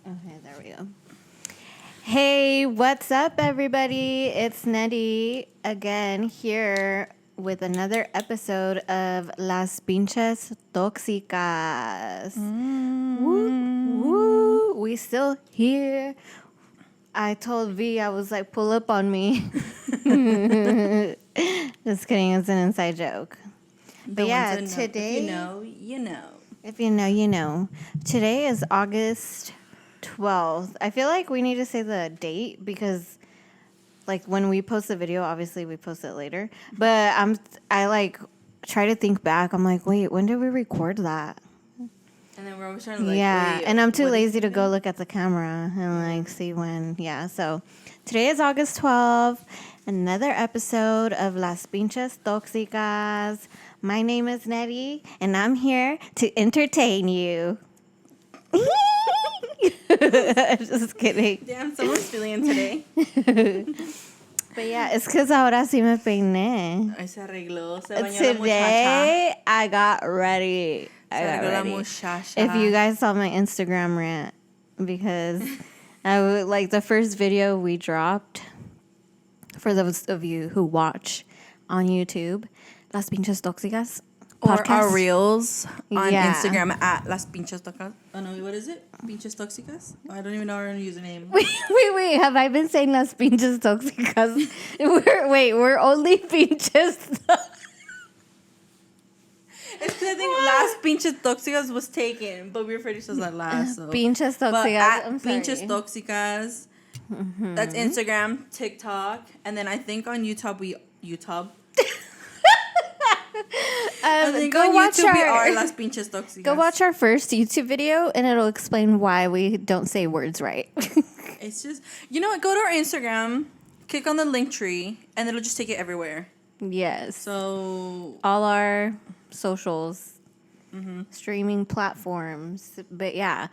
Okay, there we go. Hey, what's up, everybody? It's Nettie again here with another episode of Las Pinches Tóxicas. Woo, woo. We still here. I told V, I was like, pull up on me. Just kidding, it's an inside joke. But yeah, today... If you know, you know. If you know, you know. Today is August 12th. I feel like we need to say the date because, like, when we post the video, obviously we post it later. But I try to think back. I'm like, wait, when did we record that? And then we're always trying to wait, and I'm too lazy to go look at the camera and like see when. Yeah, so today is August 12th. Another episode of Las Pinches Tóxicas. My name is Nettie, and I'm here to entertain you. Just kidding. Damn, someone's feeling today. But yeah, it's because ahora sí me peiné. Ay, se arregló, se bañó la muchacha. Today, I got ready. Se arregló la muchacha. If you guys saw my Instagram rant, because the first video we dropped, for those of you who watch on YouTube, Las Pinches Tóxicas or podcast. our reels on Instagram at Las Pinches Tóxicas. Oh no, what is it? Pinches Tóxicas? I don't even know our username. Wait. Have I been saying Las Pinches Tóxicas? We're only Pinches. It's because I think Las Pinches Tóxicas was taken, but we refer to it as last. So. Pinches Tóxicas. But at I'm sorry. Pinches Tóxicas. Mm-hmm. That's Instagram, TikTok, and then I think on YouTube Go watch we are Las Pinches Tóxicas. Go watch our first YouTube video, and it'll explain why we don't say words right. It's just, you know what? Go to our Instagram, click on the link tree, and it'll just take it everywhere. Yes. So all our socials, streaming platforms. But yeah.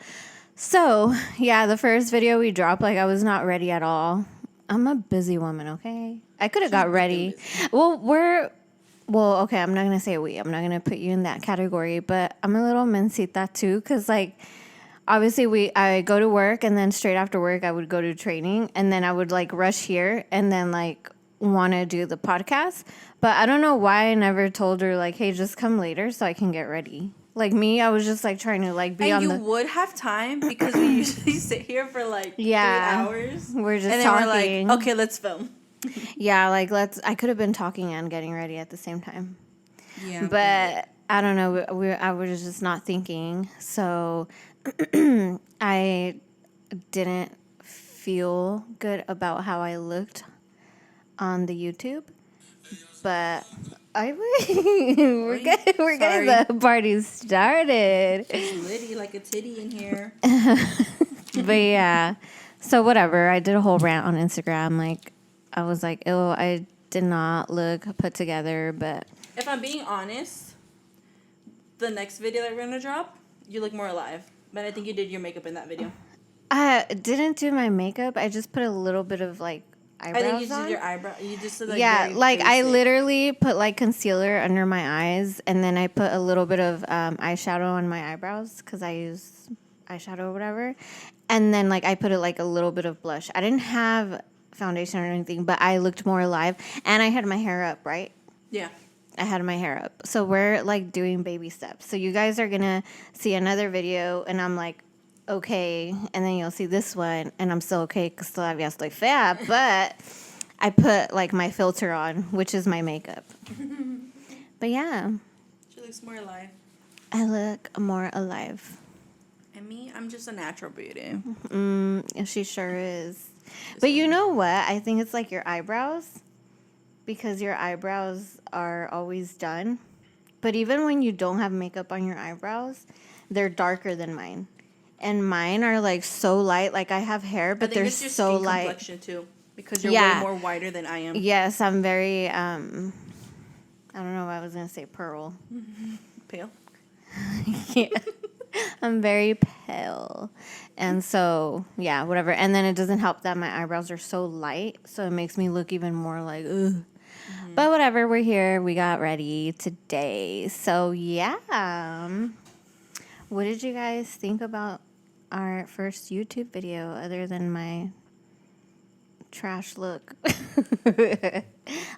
So, yeah, the first video we dropped, I was not ready at all. I'm a busy woman, okay? I could have got ready. Well, okay, I'm not going to say we. I'm not going to put you in that category, but I'm a little mencita too, because, obviously I go to work, and then straight after work, I would go to training, and then I would, rush here, and then, want to do the podcast. But I don't know why I never told her, hey, just come later so I can get ready. I was just trying to be and on you would have time because we usually sit here for 3 hours. We're just and then talking. We're okay, let's film. Yeah, I could have been talking and getting ready at the same time. Yeah. But I don't know. I was just not thinking. So I didn't feel good about how I looked on the YouTube. But we're getting the party started. It's litty like a titty in here. But yeah, so whatever. I did a whole rant on Instagram. I was like, "Oh, I did not look put together." But if I'm being honest, the next video that we're gonna drop, you look more alive. But I think you did your makeup in that video. I didn't do my makeup. I just put a little bit of eyebrows I think you on. did your eyebrow. You just did I literally put concealer under my eyes, and then I put a little bit of eyeshadow on my eyebrows because I use eyeshadow or whatever, and then I put a little bit of blush. I didn't have foundation or anything, but I looked more alive, and I had my hair up, right? Yeah. I had my hair up, so we're doing baby steps. So you guys are gonna see another video, and I'm okay, and then you'll see this one, and I'm still okay because todavía estoy fea, but I put my filter on, which is my makeup. But yeah, She looks more alive. I look more alive. And me, I'm just a natural beauty. She sure is. But you know what? I think it's your eyebrows, because your eyebrows are always done. But even when you don't have makeup on your eyebrows, they're darker than mine. And mine are so light. I have hair, but they're so light. Complexion too, because you're way more whiter than I am. Yes, I'm very I don't know why I was gonna say pearl. Pale. Yeah, I'm very pale, and so yeah, whatever. And then it doesn't help that my eyebrows are so light, so it makes me look even more ugh. Mm-hmm. But whatever, we're here. We got ready today, so yeah. What did you guys think about our first YouTube video other than my trash look.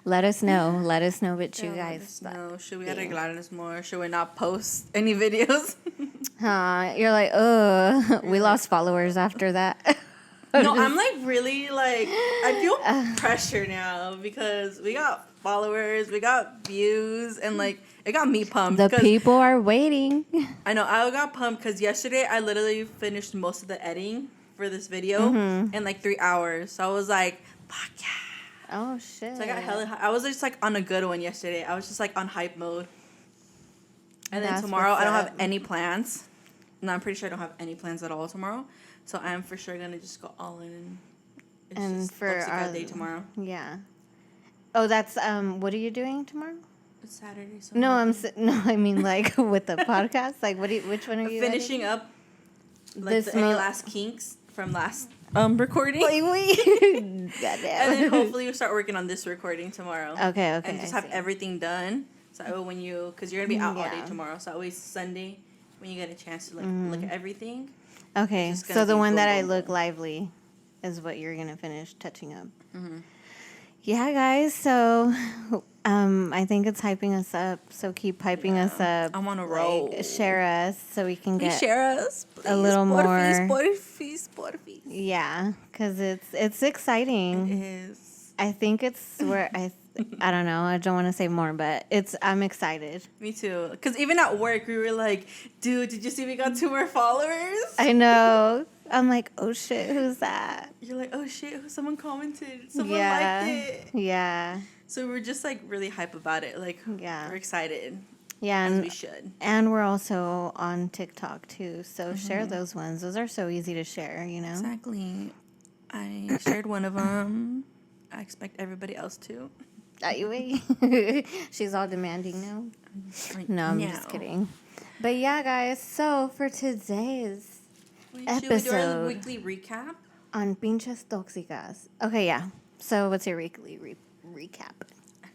Let us know. Let us know what you guys thought. No, should we arreglarnos more? Should we not post any videos? You're like, oh, we lost followers after that. No, I'm like really like I feel pressure now because we got followers, we got views, and like it got me pumped. The people are waiting. I know I got pumped because yesterday I literally finished most of the editing for this video in like 3 hours. So I was like, fuck yeah. Oh shit. So I got I was just like on a good one yesterday. I was just like on hype mode. And then That's tomorrow what's I don't up. have any plans. No, I'm pretty sure I don't have any plans at all tomorrow. So I'm for sure gonna just go all in. It's And just for Toxica our day tomorrow. Yeah. Oh, that's what are you doing tomorrow? It's Saturday. So No, I mean like with the podcast. Like, which one are you finishing up like This any mo- last kinks from last recording. Goddamn. And then hopefully we'll start working on this recording tomorrow. Okay. And just have everything done. So when because you're gonna be out all day Yeah. tomorrow. So always Sunday when you get a chance to like look at everything. Okay, It's just so gonna the be one boom, that I boom, look boom. lively is what you're gonna finish touching up. Yeah, guys. So, I think it's hyping us up. So keep hyping us up. I'm on a roll. Share us so we can Please get share us. Please. a little Porfis, more. Porfis. Yeah, because it's exciting. It is. I think it's where I don't know. I don't want to say more, but I'm excited. Me too. Because even at work, we were like, dude, did you see we got 2 more followers? I know. I'm like, oh shit, who's that? You're like, oh shit, someone commented. Someone Yeah. liked it. Yeah. So we're just like really hype about it. Like, Yeah. we're excited. Yeah. As And we should. And we're also on TikTok too. So share those ones. Those are so easy to share, you know? Exactly. I shared one of them. I expect everybody else to. She's all demanding now. Like, No, I'm just kidding. But yeah, guys. So for today's Should we do our episode. weekly recap? on Pinches Tóxicas. Okay, yeah. So what's your weekly recap?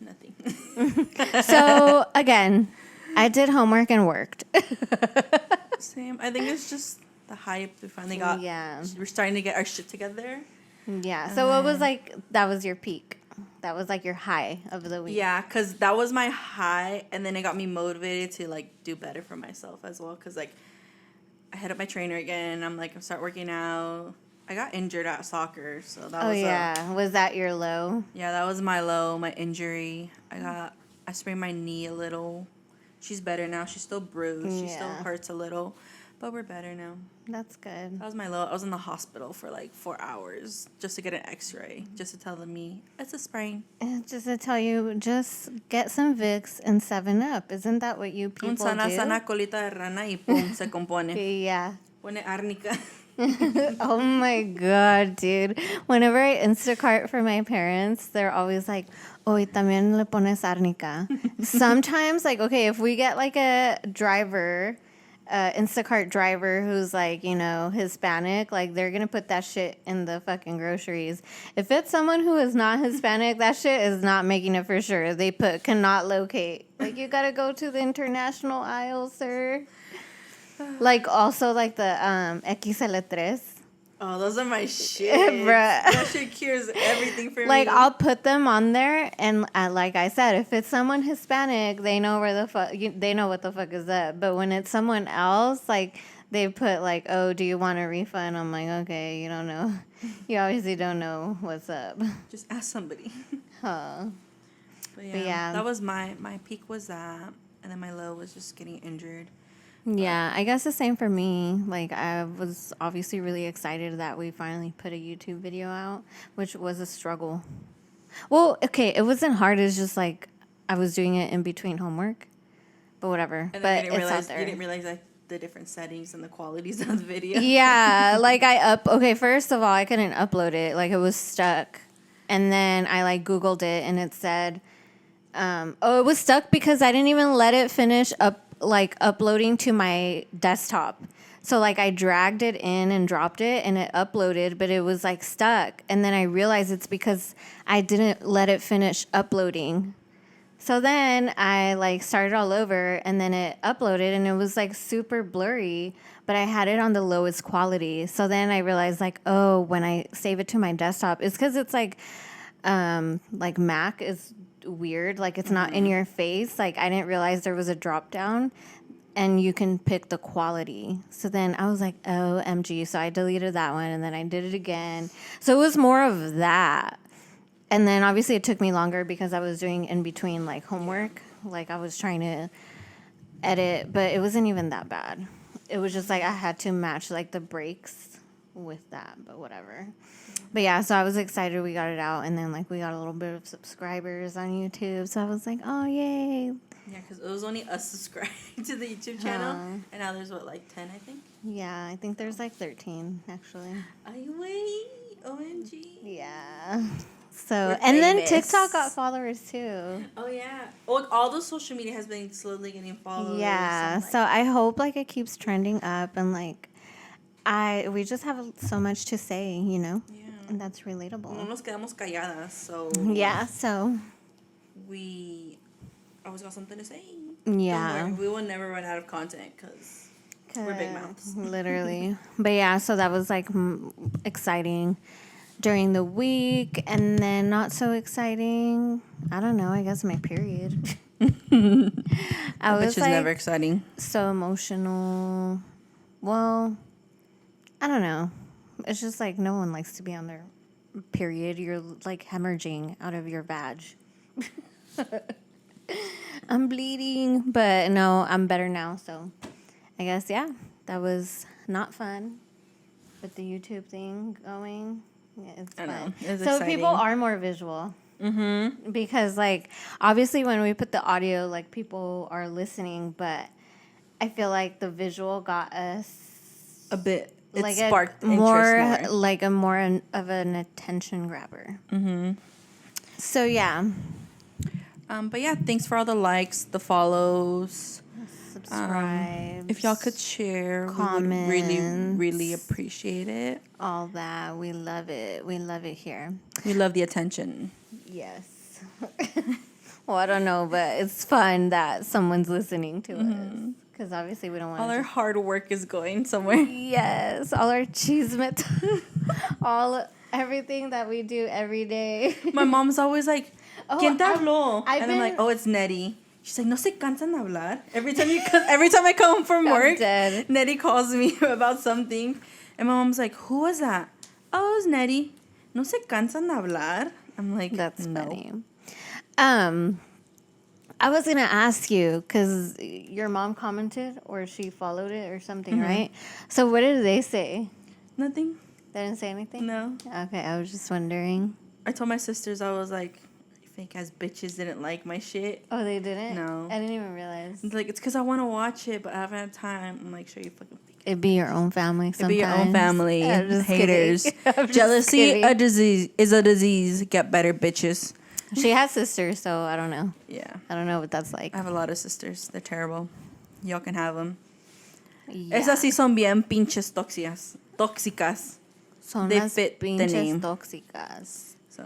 Nothing. So again, I did homework and worked. Same. I think it's just the hype. We finally got. Yeah. We're starting to get our shit together. Yeah. So what was like, that was your peak. That was like your high of the week. Yeah, because that was my high, and then it got me motivated to like do better for myself as well. Because like I hit up my trainer again. I'm like, I'm start working out. I got injured at soccer, so that Oh was yeah. Was that your low? yeah, that was my low, my injury. I sprained my knee a little. She's better now. She's still bruised. She still Yeah. hurts a little, but we're better now. That's good. That was my low. I was in the hospital for like 4 hours just to get an X-ray, just to tell me it's a sprain. And just to tell you, just get some Vicks and 7-Up. Isn't that what you people Un sana do? sana colita de rana y pum se compone. Yeah. Pone árnica. Oh my god, dude. Whenever I Instacart for my parents, they're always like, oh, y también le pones árnica. Sometimes, like, okay, if we get like a driver, Instacart driver who's like, you know, Hispanic, like they're gonna put that shit in the fucking groceries. If it's someone who is not Hispanic, that shit is not making it for sure. They put cannot locate. Like, you gotta go to the international aisle, sir. Like, also like the XL3. Oh, those are my shit. Bruh. That shit cures everything for Like, me. I'll put them on there, and like I said, if it's someone Hispanic, they know where the fuck, they know what the fuck is up. But when it's someone else, like, they put like, oh, do you want a refund? I'm like, okay, you don't know. You obviously don't know what's up. Just ask somebody. Huh. But But yeah. that was my peak was that, and then my low was just getting injured. Yeah, I guess the same for me. Like, I was obviously really excited that we finally put a YouTube video out, which was a struggle. Well, okay, it wasn't hard. It's just like I was doing it in between homework, but whatever. And But then it's out there. you didn't realize like the different settings and the qualities of the video. Yeah, like okay, first of all, I couldn't upload it. Like, it was stuck. And then I like Googled it and it said, it was stuck because I didn't even let it finish uploading to my desktop. So like I dragged it in and dropped it and it uploaded, but it was like stuck. And then I realized it's because I didn't let it finish uploading. So then I like started all over and then it uploaded and it was like super blurry, but I had it on the lowest quality. So then I realized like, oh, when I save it to my desktop, it's because it's like Mac is weird. Like it's not in your face. Like I didn't realize there was a drop down and you can pick the quality. So then I was like, oh, MG. So I deleted that one and then I did it again. So it was more of that. And then obviously it took me longer because I was doing in between like homework. Like I was trying to edit, but it wasn't even that bad. It was just like I had to match like the breaks with that, but whatever. But yeah, so I was excited we got it out and then like we got a little bit of subscribers on YouTube. So I was like, oh, yay. Yeah, because it was only us subscribed to the YouTube channel. And now there's what, like 10, I think? Yeah, I think there's like 13 actually. Ay, wait. OMG. Yeah. So, We're and then famous. TikTok got followers too. Oh, yeah. Oh, all the social media has been slowly getting followers. Yeah. and, like, So I hope like it keeps trending up and like we just have so much to say, you know? Yeah. And that's No relatable. nos quedamos calladas, so Yeah, so we always got something to say. yeah. Don't worry, we will never run out of content because we're big mouths. Literally. But yeah, so that was like exciting during the week and then not so exciting. I don't know, I guess my period. I was Which is like never exciting. so emotional. Well, I don't know. It's just like no one likes to be on their period. You're like hemorrhaging out of your vag. I'm bleeding, but no, I'm better now. So I guess, yeah, that was not fun. But the YouTube thing going, yeah, it's I fun. know. It's So exciting. people are more visual. Mm-hmm. Because, like, obviously when we put the audio, like, people are listening, but I feel like the visual got us A bit. It like sparked a more, interest more. like a more of an attention grabber. Mm-hmm. So yeah, But yeah, thanks for all the likes, the follows. subscribe. If y'all could share, we would really, really appreciate it. all that, we love it. We love it here. We love the attention. Yes. Well, I don't know, but it's fun that someone's listening to us because obviously we don't want All to. our hard work is going somewhere. Yes, all our chismet, everything that we do every day. My mom's always like, ¿Quién te habló? I've And I'm like, been- oh, it's Nettie. She's like, no se cansan de hablar. Every time I come home from I'm work, dead. Nettie calls me about something. And my mom's like, who was that? Oh, it was Nettie. No se cansan de hablar. I'm like, That's no. funny. I was gonna ask you because your mom commented or she followed it or something, right? So what did they say? Nothing. They didn't say anything. No. Okay, I was just wondering. I told my sisters, I was like, fake ass bitches didn't like my shit. Oh, they didn't. No. I didn't even realize. It's like, it's because I want to watch it, but I haven't had time. I'm like, sure, you fucking fake. It'd be your own family. Sometimes. It'd be your own family. I'm just Haters. kidding. I'm just Jealousy kidding. is a disease. Get better, bitches. She has sisters, so I don't know. Yeah. I don't know what that's like. I have a lot of sisters. They're terrible. Y'all can have them. Yeah. Esas sí son bien pinches tóxicas. Son they las fit the pinches name. tóxicas. So,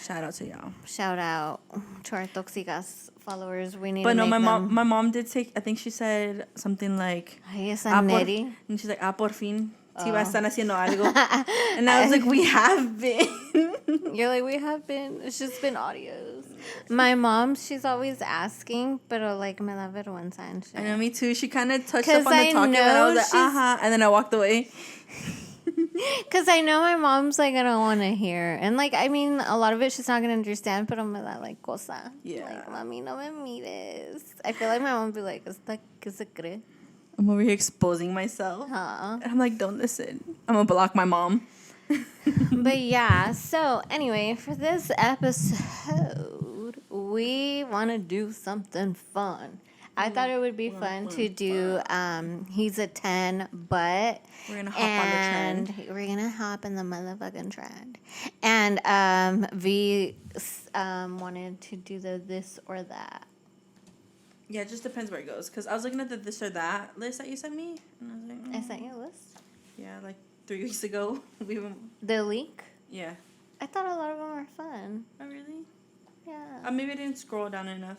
shout out to y'all. Shout out to our tóxicas followers. We need But to no, make my mom did say, I think she said something like, Ay, esa por, Neri. and she's like, por fin, si están haciendo algo. And I was like, we have been. You're like, we have been. It's just been audios. My mom, she's always asking, pero like me da vergüenza and shit. I know, me too. She kind of touched 'Cause up on the I talking, and I know was like, she's- and then I walked away. Because I know my mom's like, I don't want to hear. And like, I mean, a lot of it she's not going to understand, pero me da like cosa. Yeah. Like, mami, no me mires. I feel like my mom would be like, ¿esta qué se cree? I'm over here exposing myself. Huh? And I'm like, don't listen. I'm going to block my mom. But yeah, so anyway, for this episode, we want to do something fun. I thought it would be fun to do He's a 10, but We're going to hop on the trend. we're gonna hop in the motherfucking trend. And V wanted to do the this or that. Yeah, it just depends where it goes. Because I was looking at the this or that list that you sent me. And I was like, I sent you a list. yeah, like 3 weeks ago. The leak. Yeah. I thought a lot of them were fun. Oh, really? Yeah. Maybe I didn't scroll down enough,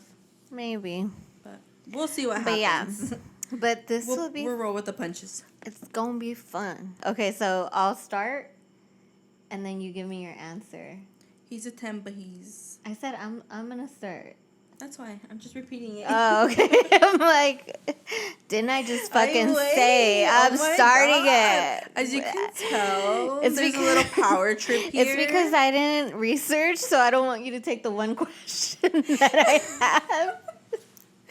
Maybe. but we'll see what But yeah. happens. But this will be. We'll roll with the punches. It's gonna be fun. Okay, so I'll start, and then you give me your answer. He's a 10, but he's... I said I'm gonna start. That's why. I'm just repeating it. Oh, okay. I'm like, didn't I just fucking say I'm my starting God. it? As you can tell, It's there's because- a little power trip here. It's because I didn't research, so I don't want you to take the one question that I have.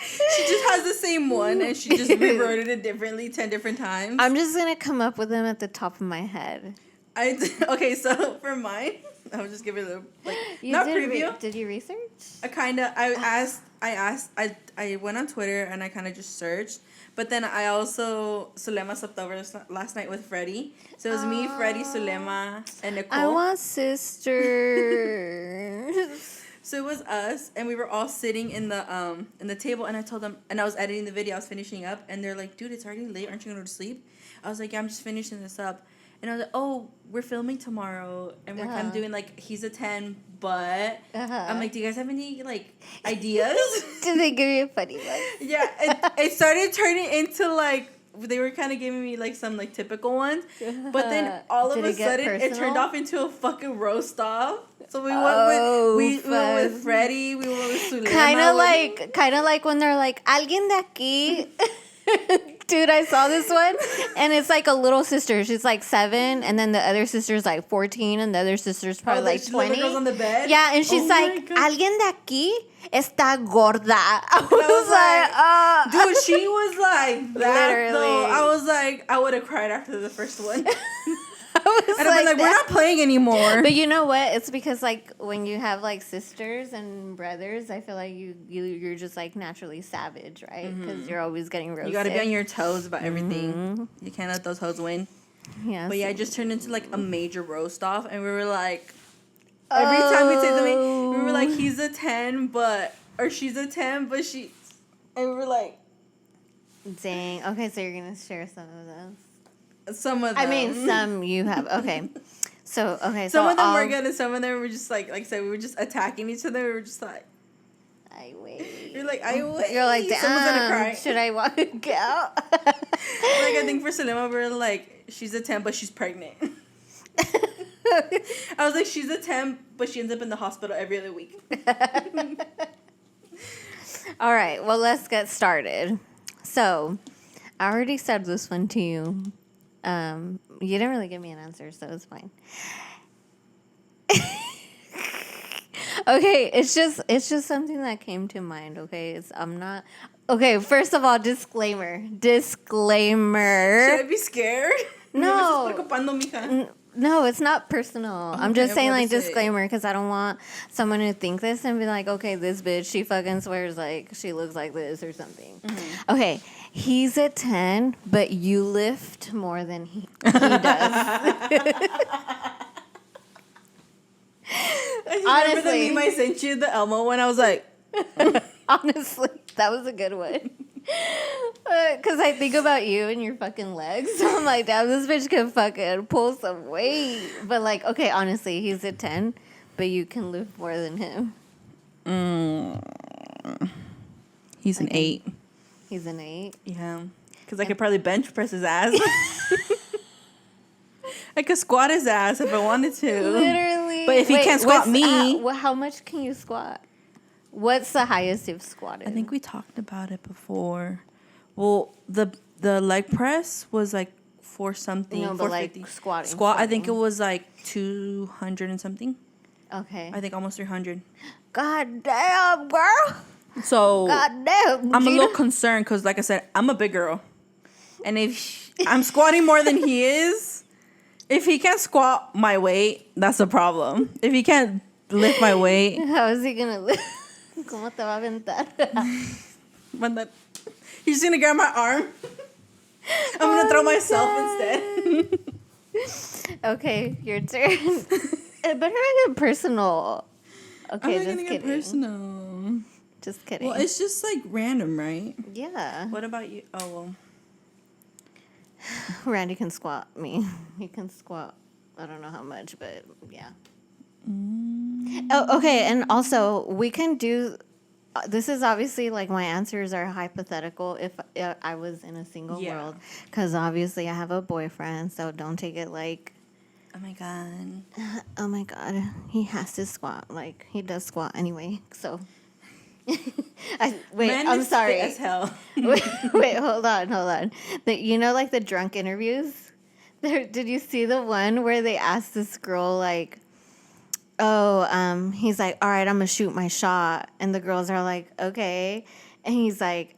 She just has the same one, and she just rewrote it differently 10 different times. I'm just gonna come up with them at the top of my head. Okay, so for mine, I'll just give it a You not did preview. did you research? I went on Twitter and I kind of just searched, but then I also Sulema slept over last night with Freddie, so it was me, Freddie, Sulema, and Nicole. I want sisters. So it was us, and we were all sitting in the table, and I told them, and I was editing the video, I was finishing up, and they're like, "Dude, it's already late. Aren't you going to sleep?" I was like, "Yeah, I'm just finishing this up." And I was like, "Oh, we're filming tomorrow, and we're kind of doing like he's a 10, but I'm like, do you guys have any like ideas?" Did they give you a funny one? Yeah, it started turning into like they were kind of giving me like some like typical ones, but then all of Did a it get sudden it turned personal? off into a fucking roast off. So we Oh, went with Freddie, we went with Sulema. Kind of like when they're like, "Alguien de aquí." Dude, I saw this one, and it's like a little sister. She's like 7, and then the other sister's like 14, and the other sister's probably like 20. Little girls on the bed. Yeah, and she's Oh my like, God. "Alguien de aquí está gorda." I was like, Dude, she was like that. Literally. Though. I was like, I would have cried after the first one. I was And I'd be like, we're not playing anymore. But you know what? It's because like when you have like sisters and brothers, I feel like you're just like naturally savage, right? Because you're always getting roasted. You gotta be on your toes about everything. You can't let those hoes win. Yeah. But yeah, it just turned into like a major roast off, and we were like, every time we say something, we were like, he's a 10, or she's a 10, but she, and we were like, Dang. Okay, so you're gonna share some of those. some of them. I mean, some you have. Okay. So okay. Some so of them I'll- were good, and some of them were just like I said, we were just attacking each other. We were just like, I wait. you're like, I wait. You're like, someone's gonna cry. should I walk out? Like I think for Sulema, we were like, she's a 10, but she's pregnant. I was like, she's a 10, but she ends up in the hospital every other week. All right. Well, let's get started. So, I already said this one to you. You didn't really give me an answer, so it's fine. Okay, it's just something that came to mind. Okay, Okay, first of all, disclaimer. Should I be scared? No. Me estás preocupando, mija. No, it's not personal. I'm just Okay, saying, what like, is it? disclaimer, because I don't want someone to think this and be like, okay, this bitch, she fucking swears like she looks like this or something. Mm-hmm. Okay, he's a 10, but you lift more than he does. Remember the meme I sent you, the Elmo one? I was like, Honestly, that was a good one. Because I think about you and your fucking legs. So I'm like, damn, this bitch can fucking pull some weight. But, like, okay, honestly, he's a 10, but you can lift more than him. he's an 8. He's an 8. Yeah. Because I could probably bench press his ass. I could squat his ass if I wanted to. Literally. But if he can't squat me. How much can you squat? What's the highest you've squatted? I think we talked about it before. Well, the leg press was like 4 something. No, but like 450. squatting. Squat, I think it was like 200 and something. Okay. I think almost 300. God damn, girl. So God damn. I'm a Gina. little concerned because, like I said, I'm a big girl. And if I'm squatting more than he is, if he can't squat my weight, that's a problem. If he can't lift my weight, How is he gonna live? ¿Cómo te va a aventar? he's just gonna grab my arm. I'm gonna throw myself instead. Okay, your turn. It better not get personal. Okay, I'm not just gonna kidding. get personal. Just kidding. Well, it's just like random, right? Yeah. What about you? Oh, well. Randy can squat me. He can squat. I don't know how much, but yeah. Oh, okay, and also we can do. This is obviously like my answers are hypothetical if I was in a single Yeah. world, because obviously I have a boyfriend, so don't take it like, Oh my god. oh my god, he has to squat. Like he does squat anyway. So, Man I'm is fit sorry. as hell. Wait, hold on. You know, like the drunk interviews. Did you see the one where they asked this girl like, he's like, all right, I'm gonna shoot my shot, and the girls are like, okay, and he's like,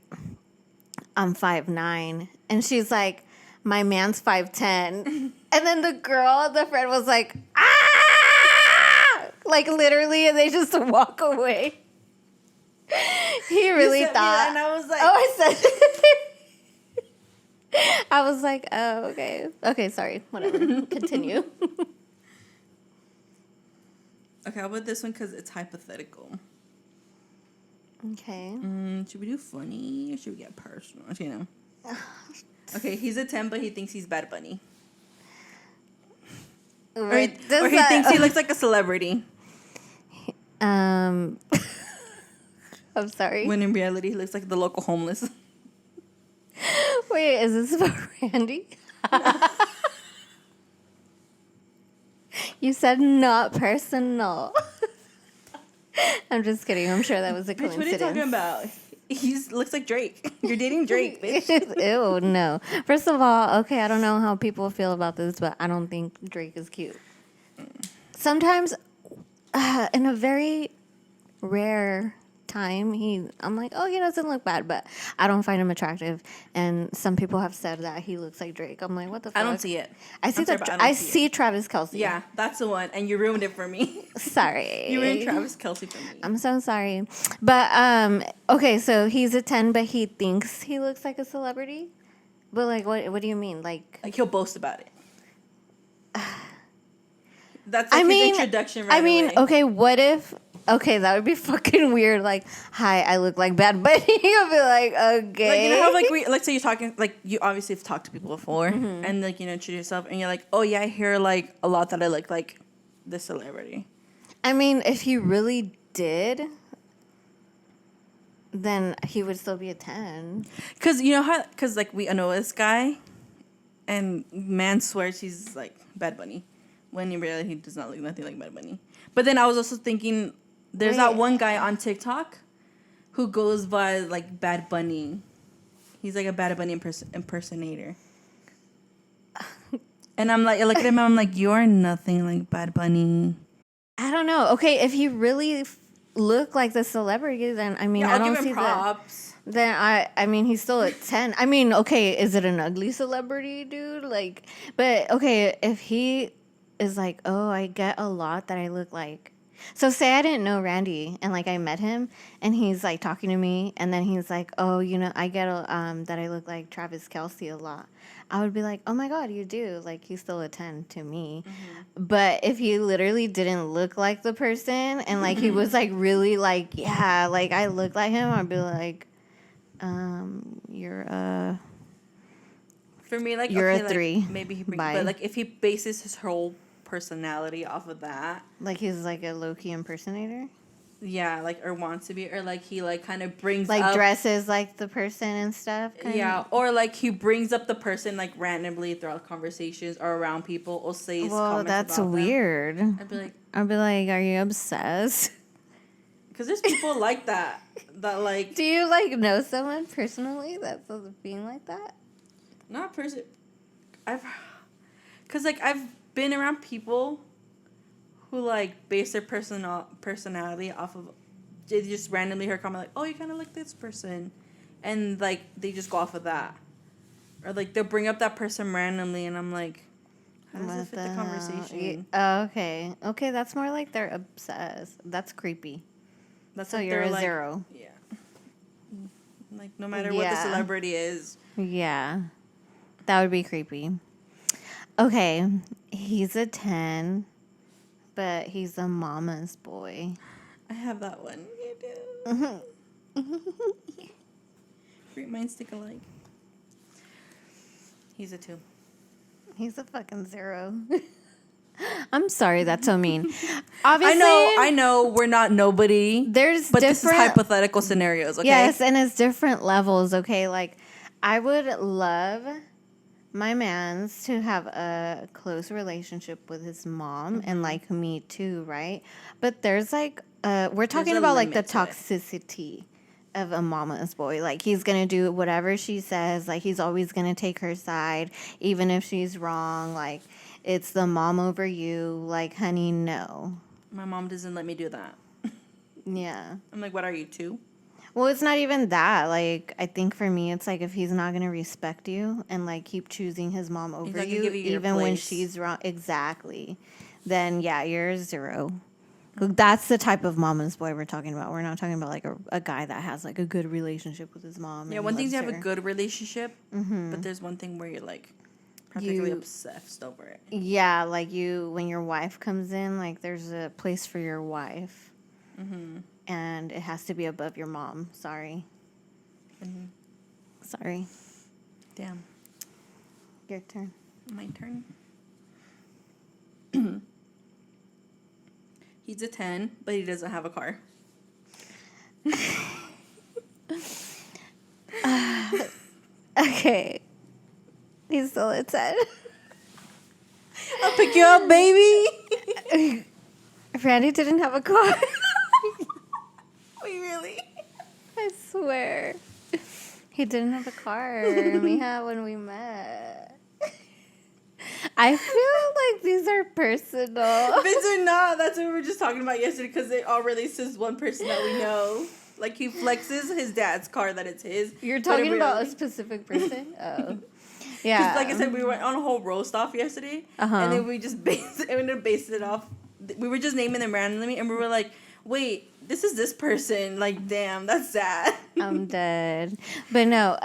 I'm 5'9", and she's like, my man's 5'10", and then the friend was like, ah, like literally, and they just walk away. He really sent me thought, that and I was like, oh, I said. I was like, oh, okay. Okay, sorry. Whatever. Continue. okay, I'll put this one because it's hypothetical. Okay. Should we do funny or should we get personal? You know. Okay, he's a 10, but he thinks he's Bad Bunny. Or he thinks he looks like a celebrity. I'm sorry. When in reality, he looks like the local homeless. Wait, is this about Randy? You said not personal. I'm just kidding. I'm sure that was a Bitch, coincidence. what are you talking about? He looks like Drake. You're dating Drake, bitch. Ew, no. First of all, okay, I don't know how people feel about this, but I don't think Drake is cute. Sometimes, in a very rare time, I'm like, oh, he doesn't look bad, but I don't find him attractive. And some people have said that he looks like Drake. I'm like, what the fuck? I don't see it. I see I'm sorry, that. but I don't I see see Travis Kelce. Yeah, that's the one, and you ruined it for me. Sorry. You ruined Travis Kelce for me. I'm so sorry. But okay, so he's a 10, but he thinks he looks like a celebrity. But like, what do you mean? Like He'll boast about it. That's like his introduction. Right away. okay, what if? Okay, that would be fucking weird. Like, hi, I look like Bad Bunny. You'll be like, okay. Like, you know how, like, let's say you're talking, like, you obviously have talked to people before, and, like, you know, introduce yourself, and you're like, oh, yeah, I hear, like, a lot that I look like this celebrity. I mean, if he really did, then he would still be a 10. Because, you know how, like, we know this guy, and man swears he's, like, Bad Bunny, when in reality he does not look nothing like Bad Bunny. But then I was also thinking, there's that one guy on TikTok who goes by, like, Bad Bunny. He's, like, a Bad Bunny impersonator. And I'm like, I look at him and I'm like, you're nothing like Bad Bunny. I don't know. Okay, if he really looked like the celebrity, then I mean, Yeah, I don't I'll give see him props. Then I mean, he's still at 10. I mean, okay, is it an ugly celebrity, dude? Like, but okay, if he is like, oh, I get a lot that I look like. So say I didn't know Randy and like I met him and he's like talking to me and then he's like, oh, you know, I get that I look like Travis Kelce a lot. I would be like, oh my God, you do. Like, he's still a 10 to me. Mm-hmm. But if he literally didn't look like the person and like he was like really like, yeah, like I look like him, I'd be like, you're a... For me, like, you're okay, a 3. Like, maybe he brings, Bye. but like if he bases his whole personality off of that, like he's like a low-key impersonator, yeah, like, or wants to be, or like he like kind of brings like up, dresses like the person and stuff, yeah, or like he brings up the person like randomly throughout conversations or around people or says comments that's about weird them. I'd be like, are you obsessed? Because there's people like that like, do you like know someone personally that's being like that? Not person, because like I've been around people who like base their personality off of, they just randomly hear a comment like, oh, you kind of like this person, and like they just go off of that, or like they'll bring up that person randomly, and I'm like, how does it fit the conversation? Okay, that's more like they're obsessed. That's creepy. That's so like you're a like, 0. Yeah. Like no matter what the celebrity is. Yeah, that would be creepy. Okay, he's a 10, but he's a mama's boy. I have that one. You do. Great minds think alike. He's a 2. He's a fucking 0. I'm sorry, that's so mean. Obviously, I know, we're not nobody. There's but this is different hypothetical scenarios, okay? Yes, and it's different levels, okay? Like, I would love my man's to have a close relationship with his mom and like me too, right? But there's like we're talking a about like the limit to it. toxicity of a mama's boy. Like he's gonna do whatever she says, like he's always gonna take her side, even if she's wrong. Like it's the mom over you, like honey, no. My mom doesn't let me do that. Yeah. I'm like, what are you, 2? Well, it's not even that. Like, I think for me, it's like if he's not gonna respect you and like keep choosing his mom over not gonna you, give you your even when place. she's wrong, exactly. Then yeah, you're 0. That's the type of mama's boy we're talking about. We're not talking about like a guy that has like a good relationship with his mom. Yeah, and one thing's you loves have a her. good relationship, but there's one thing where you're like practically You- obsessed over it. Yeah, like when your wife comes in, like there's a place for your wife, and it has to be above your mom. Sorry. Sorry. Damn. Your turn. My turn. He's a 10, but he doesn't have a car. Okay. He's still a 10. I'll pick you up, baby. Randy didn't have a car. Wait, really? I swear. He didn't have a car, Mija, when we met. I feel like these are personal. These are not. That's what we were just talking about yesterday because it all relates to this one person that we know. Like, he flexes his dad's car that it's his. You're but in talking about a reality- specific person? Oh. Because, Yeah. like I said, we went on a whole roast off yesterday, Uh-huh. and then we just based it off. We were just naming them randomly, and we were like, "Wait, this is this person." Like, damn, that's sad. I'm dead. But no.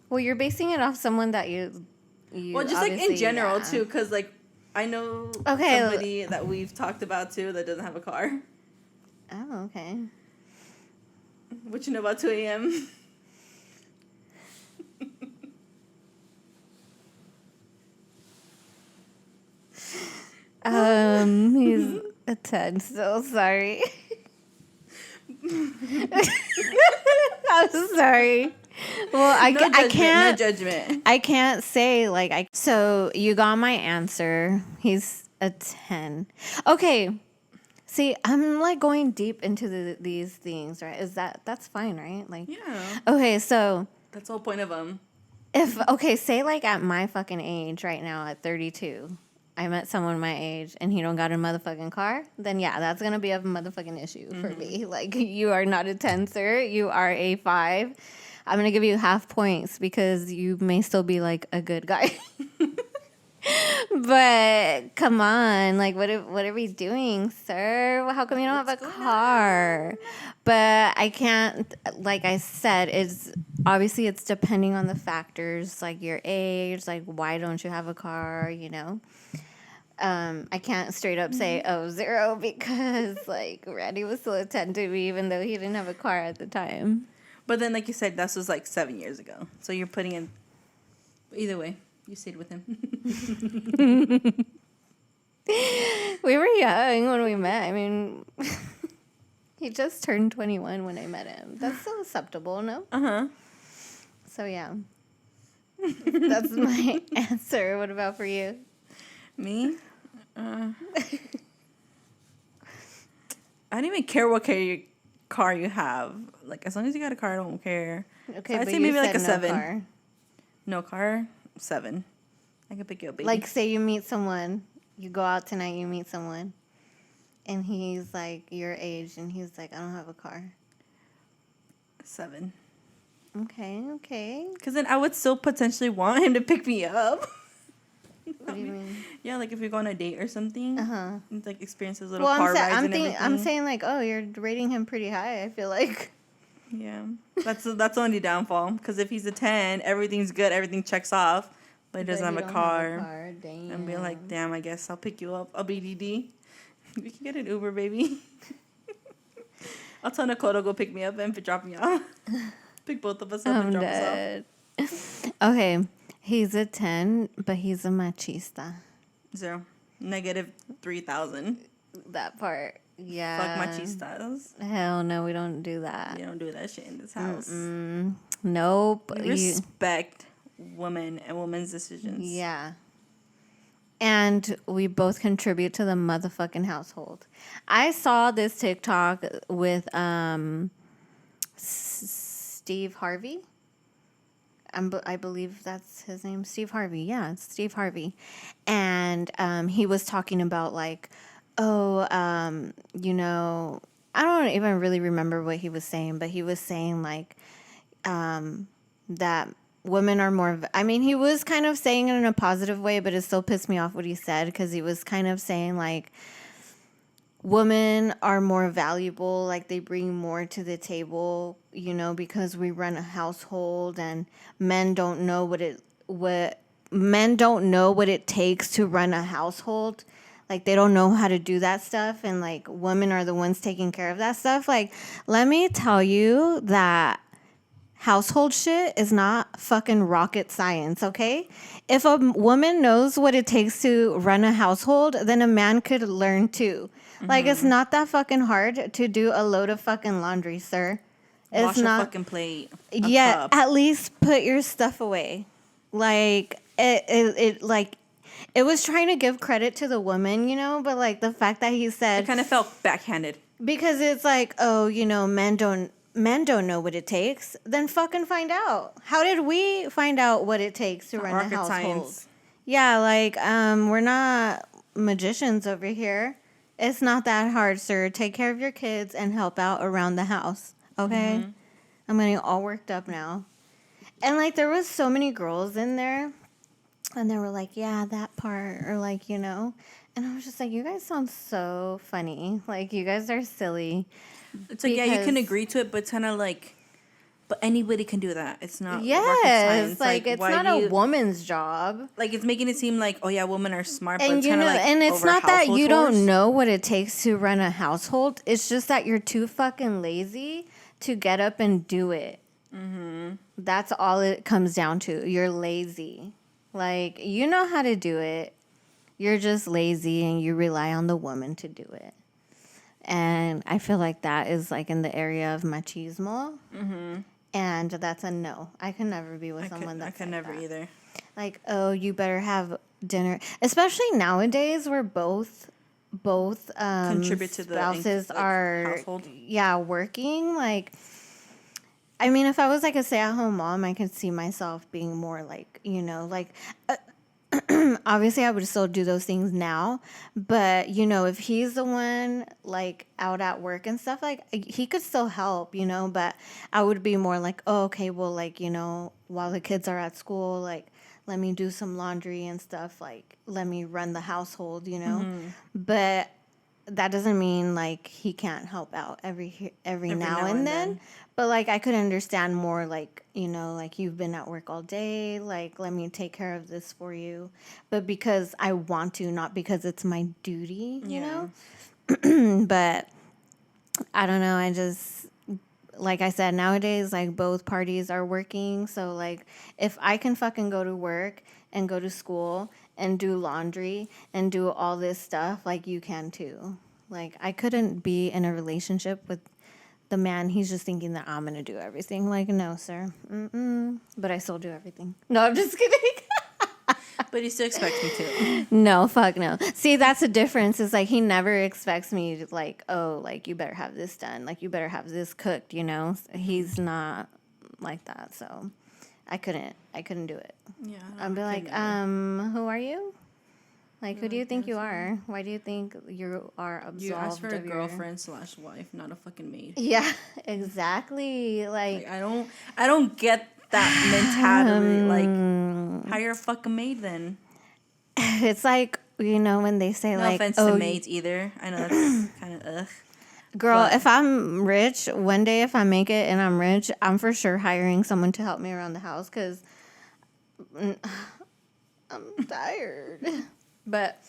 Well, you're basing it off someone that you Well, just like in obviously- general yeah. too, because like I know Okay. somebody that we've talked about too that doesn't have a car. Oh, okay. What you know about 2 a.m.? He's a 10 still. Sorry. I'm sorry. Well, I can't. No judgment. I can't say like. So you got my answer. He's a 10. Okay. See, I'm like going deep into these things, right? That's fine, right? Like. Yeah, Okay, so that's the whole point of them. say like at my fucking age right now at 32, I met someone my age and he don't got a motherfucking car, then yeah, that's gonna be a motherfucking issue for me. Like, you are not a 10, sir. You are a 5. I'm gonna give you half points because you may still be like a good guy. But come on, like what are we doing, sir? How come you don't have a car? But I can't, like I said, it's obviously it's depending on the factors, like your age, like why don't you have a car, you know? I can't straight up say 0 because like Randy was still a 10 to me even though he didn't have a car at the time. But then, like you said, this was like 7 years ago. So you're putting in. Either way, you stayed with him. We were young when we met. I mean, he just turned 21 when I met him. That's still acceptable, no? So, yeah. That's my answer. What about for you? Me? I don't even care what car you have. Like, as long as you got a car, I don't care. Okay, So I'd but say you maybe like said a no 7. car. No car, 7. I can pick you up, baby. Like, say you meet someone, you go out tonight, you meet someone, and he's like your age, and he's like, I don't have a car. 7. Okay. Because then I would still potentially want him to pick me up. What do you mean? Yeah, like if we go on a date or something. Uh-huh. And, like experience those little Well, car rides and everything. I'm saying like, oh, you're rating him pretty high. I feel like. Yeah, that's the only downfall. Because if he's a 10, everything's good, everything checks off, but he doesn't have a car. Damn. And be like, damn, I guess I'll pick you up. I'll BDD. We can get an Uber, baby. I'll tell Nicole to go pick me up and drop me off. Pick both of us up and drop us dead. Okay, he's a 10, but he's a machista. 0. Negative 3,000. That part. Yeah. Fuck machistas. Hell no, we don't do that. We don't do that shit in this house. Nope. We respect women and women's decisions. Yeah. And we both contribute to the motherfucking household. I saw this TikTok with Steve Harvey. I believe that's his name, Steve Harvey. Yeah, it's Steve Harvey. And he was talking about like, you know, I don't even really remember what he was saying, but he was saying like that women are more, I mean, he was kind of saying it in a positive way, but it still pissed me off what he said, because he was kind of saying like women are more valuable, like they bring more to the table, you know, because we run a household, and men don't know what it takes to run a household. Like they don't know how to do that stuff, and like women are the ones taking care of that stuff. Like, let me tell you that household shit is not fucking rocket science, okay? If a woman knows what it takes to run a household, then a man could learn too. Like, it's not that fucking hard to do a load of fucking laundry, sir. It's Wash not a fucking plate. Yeah, Cup. at least put your stuff away. Like, it was trying to give credit to the woman, you know, but like the fact that he said, It kind of felt backhanded. because it's like, oh, you know, men don't know what it takes, then fucking find out. How did we find out what it takes to run a Rocket household? science. Yeah, like we're not magicians over here. It's not that hard, sir. Take care of your kids and help out around the house. Okay? I'm getting all worked up now. And like there was so many girls in there, and they were like, yeah, that part, or like, you know. And I was just like, you guys sound so funny. Like, you guys are silly. It's like, yeah, you can Because- agree to it, but it's kind of like, but anybody can do that. It's not rocket Yes, science. like it's why not do a you- woman's job. Like, it's making it seem like, oh yeah, women are smart, but And it's you kind know, of like and it's over not that household you chores. don't know what it takes to run a household. It's just that you're too fucking lazy to get up and do it. That's all it comes down to. You're lazy. Like, you know how to do it. You're just lazy, and you rely on the woman to do it. And I feel like that is like in the area of machismo. And that's a no. I can never be with someone I that's could like never that. either. Like, oh, you better have dinner. Especially nowadays, where both Contribute to the spouses are household. working. Like, I mean, if I was like a stay-at-home mom, I could see myself being more like, you know, like obviously I would still do those things now, but you know, if he's the one like out at work and stuff, like he could still help, you know, but I would be more like, oh, okay, well, like, you know, while the kids are at school, like, let me do some laundry and stuff, like, let me run the household, you know. But that doesn't mean like he can't help out every now and then. But like I could understand more, like, you know, like you've been at work all day, like let me take care of this for you. But because I want to, not because it's my duty, you know. But I don't know, I just, like I said, nowadays like both parties are working, so like if I can fucking go to work and go to school and do laundry and do all this stuff, like you can too. Like I couldn't be in a relationship with the man. He's just thinking that I'm gonna do everything. Like, no, sir. But I still do everything. No, I'm just kidding. But he still expects me to. No, fuck no. See, that's the difference. Is like he never expects me to like, oh, like you better have this done. Like you better have this cooked, you know? He's not like that. So I couldn't do it. Yeah. I'd be like, who are you? Like, who do you think you are? Why do you think you are absolved? You asked for a of your- girlfriend/wife, not a fucking maid. Yeah, exactly. Like, I don't get that mentality. Like, hire a fucking maid then. It's like, you know, when they say No like, offense oh, to maids either. I know that's kind of ugh. girl, but- if I'm rich, one day if I make it and I'm rich, I'm for sure hiring someone to help me around the house because I'm tired. But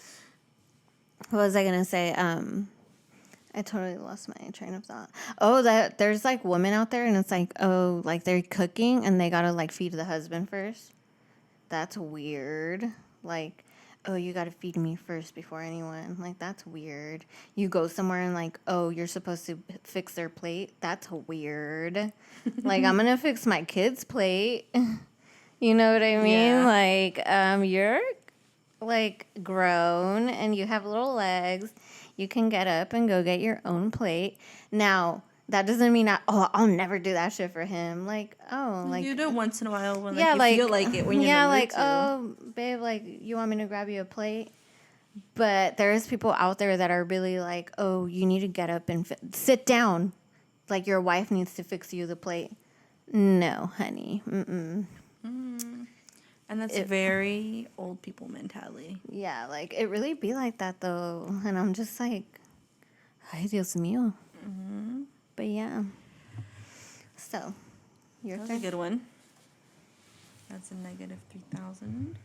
what was I gonna say? I totally lost my train of thought. Oh, that there's like women out there, and it's like, oh, like they're cooking and they gotta like feed the husband first. That's weird. Like, oh, you got to feed me first before anyone. Like, that's weird. You go somewhere and, like, oh, you're supposed to fix their plate. That's weird. Like, I'm going to fix my kid's plate. You know what I mean? Yeah. Like, you're, like, grown and you have little legs. You can get up and go get your own plate. Now, that doesn't mean I'll never do that shit for him. Like, oh, like, you do it once in a while when yeah, like, you feel like it when you're yeah, in the mood like, to. oh, babe, like, you want me to grab you a plate? But there's people out there that are really like, oh, you need to get up and sit down. Like, your wife needs to fix you the plate. No, honey. Mm-mm. And that's very old people mentality. Yeah, like, it really be like that, though. And I'm just like, ay, Dios mío. But yeah. So, your That's a turn. good one. That's a negative 3,000.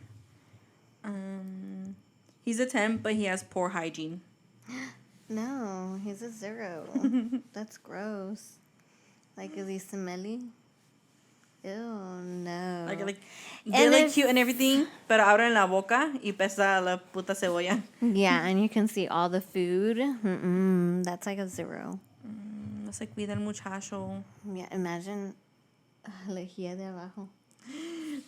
He's a 10, but he has poor hygiene. No, he's a 0. That's gross. Like, is he smelly? Ew, no. Like they And look if- cute and everything, pero abren la boca y pesa la puta cebolla. Yeah, and you can see all the food. Mm-mm, that's like a 0. No se cuida el muchacho. Yeah, imagine lejía de abajo.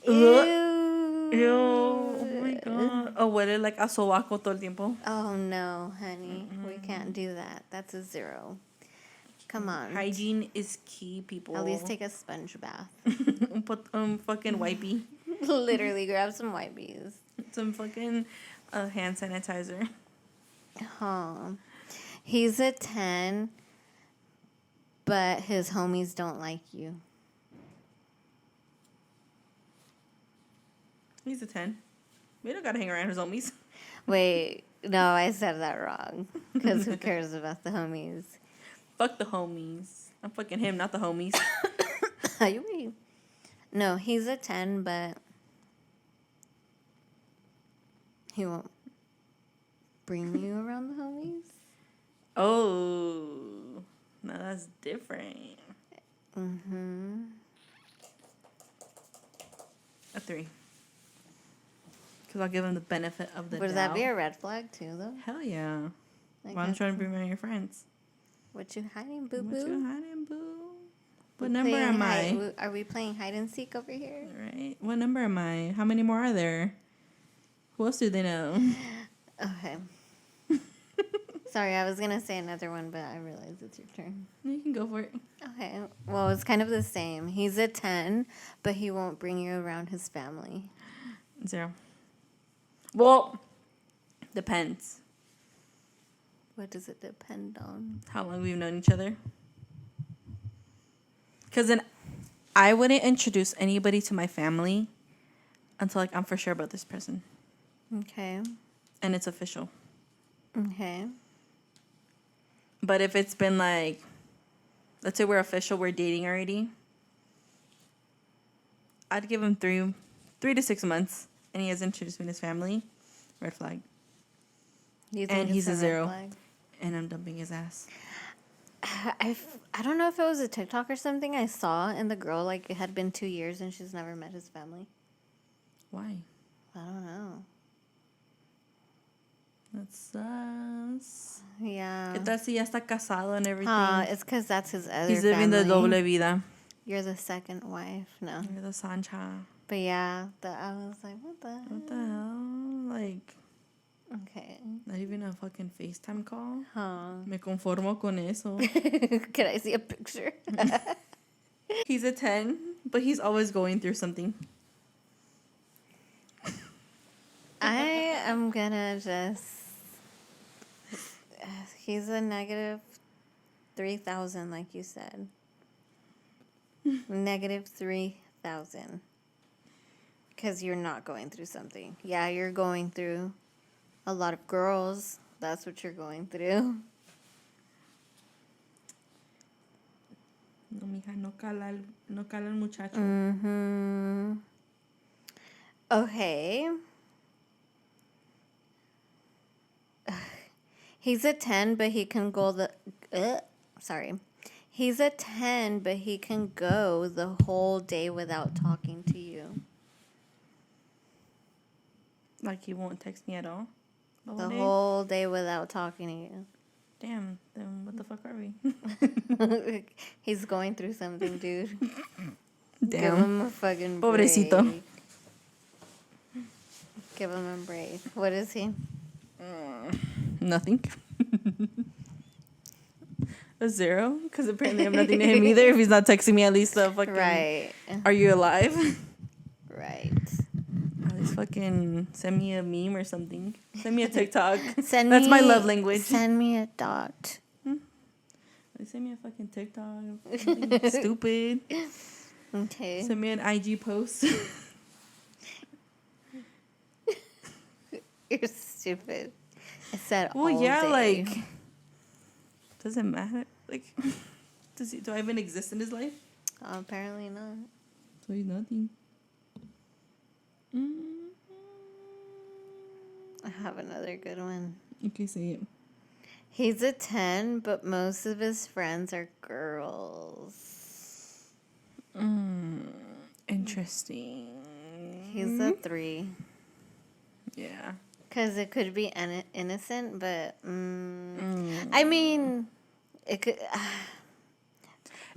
Ew. Ew. Oh my god. Oh, huele like a sobaco todo el tiempo. Oh no, honey. We can't do that. That's a 0. Come on. Hygiene is key, people. At least take a sponge bath. Fucking wipey. Literally grab some wipes. Some fucking hand sanitizer. Huh. He's a 10, but his homies don't like you. He's a 10. We don't gotta hang around his homies. Wait, no, I said that wrong. Because who cares about the homies? Fuck the homies. I'm fucking him, not the homies. You mean? No, he's a 10, but he won't bring you around the homies. Oh, no, that's different. Mm-hmm. A 3. Because I'll give him the benefit of the Would doubt. that be a red flag too, though? Hell yeah. I Why don't you guess try to so. bring me your friends? What you hiding, boo What you boo? hiding, boo? What number am I? Are we playing hide and seek over here? Right. What number am I? How many more are there? Who else do they know? Okay. Sorry, I was gonna say another one, but I realized it's your turn. You can go for it. Okay. Well, it's kind of the same. He's a 10, but he won't bring you around his family. 0. Well, depends What does it depend on? how long we've known each other. Because then I wouldn't introduce anybody to my family until like I'm for sure about this person Okay. and it's official. Okay. But if it's been like, let's say we're official, we're dating already, I'd give him 3 to 6 months, and he has introduced me to his family. Red flag. You And it's he's a red 0. flag? And I'm dumping his ass. I don't know if it was a TikTok or something I saw, and the girl, like, it had been 2 years and she's never met his family. Why? I don't know. That's sus. Yeah. ¿Qué tal si ya está casado and everything? It's because that's his other He's living the family. doble vida. You're the second wife. No. You're the Sancha. But yeah, I was like, what the What the hell? Like, Okay. not even a fucking FaceTime call? Huh. Me conformo con eso. Can I see a picture? He's a 10, but he's always going through something. I am gonna just. He's a negative 3,000, like you said. Negative 3,000. Because you're not going through something. Yeah, you're going through a lot of girls. That's what you're going through. No, mija, no cala el muchacho. Mm-hmm. Okay. He's a 10, but he can go sorry. He's a 10, but he can go the whole day without talking to you. Like he won't text me at all. The day? whole day without talking Damn. Then what the fuck are we? to you. He's going through something, dude. Give Damn. him a fucking break. Pobrecito. Give him a break. What is he? Nothing. A 0? Because apparently I'm nothing to him either. If he's not texting me at least a fucking... Right. Are you alive? Right. At least fucking send me a meme or something. Send me a TikTok. Send That's me, my love language. Send me a dot. Send me a fucking TikTok. Something stupid. Okay. Send me an IG post. You're stupid. I said Well, all yeah, day. like... Doesn't matter. Like... do I even exist in his life? Apparently not. So he's nothing. I have another good one. Okay, say it. He's a 10, but most of his friends are girls. Interesting. He's a 3. Yeah. Because it could be innocent, but... I mean, it could...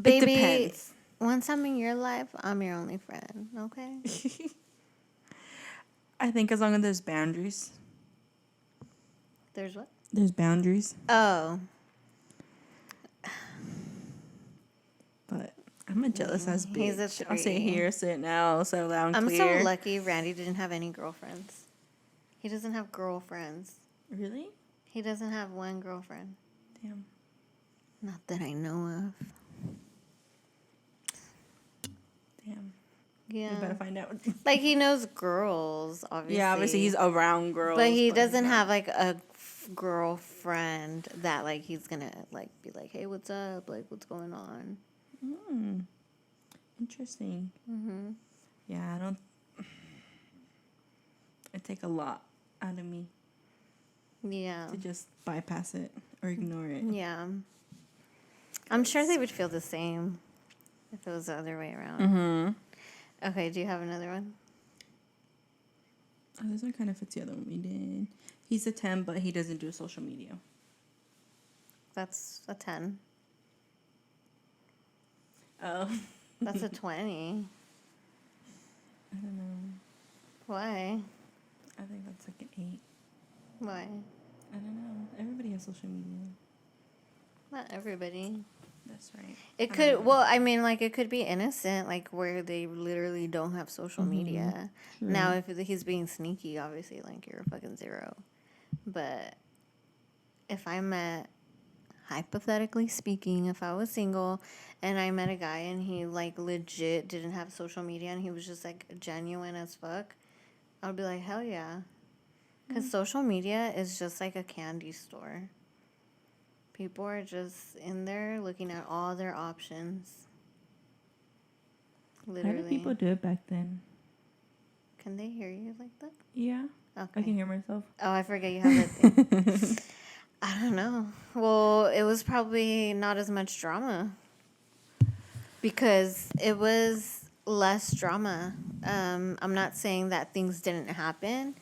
baby, It depends. once I'm in your life, I'm your only friend, okay? I think as long as there's boundaries. There's what? There's boundaries. Oh. But I'm a jealous ass bitch. He's a I'll say it 3. here, say it now, I'll say it loud and I'm clear. so lucky Randy didn't have any girlfriends. He doesn't have girlfriends. Really? He doesn't have one girlfriend. Damn. Not that I know of. Damn. Yeah. We better find out. Like, he knows girls, obviously. Yeah, obviously he's around girls. But he doesn't not- have, like, a girlfriend that, like, he's gonna, like, be like, hey, what's up? Like, what's going on? Interesting. Mm-hmm. Yeah, I don't... It take a lot out of me Yeah. to just bypass it or ignore it. Yeah. I'm sure they would feel the same if it was the other way around. Mm-hmm. Okay, do you have another one? Oh, this one kind of fits the other one we did. He's a 10, but he doesn't do social media. That's a 10. Oh. That's a 20. I don't know. Why? I think that's like an 8. Why? I don't know. Everybody has social media. Not everybody. That's right. It I don't could, know. well, I mean, like, it could be innocent, like, where they literally don't have social media. True. Now, if he's being sneaky, obviously, like, you're a fucking 0. But if I met, hypothetically speaking, if I was single and I met a guy and he, like, legit didn't have social media and he was just, like, genuine as fuck, I'd be like, hell yeah. Because social media is just like a candy store. People are just in there looking at all their options. Literally. How did people do it back then? Can they hear you like that? Yeah. Okay. I can hear myself. Oh, I forget you have that thing. I don't know. Well, it was probably not as much drama. Because it was less drama. I'm not saying that things didn't happen.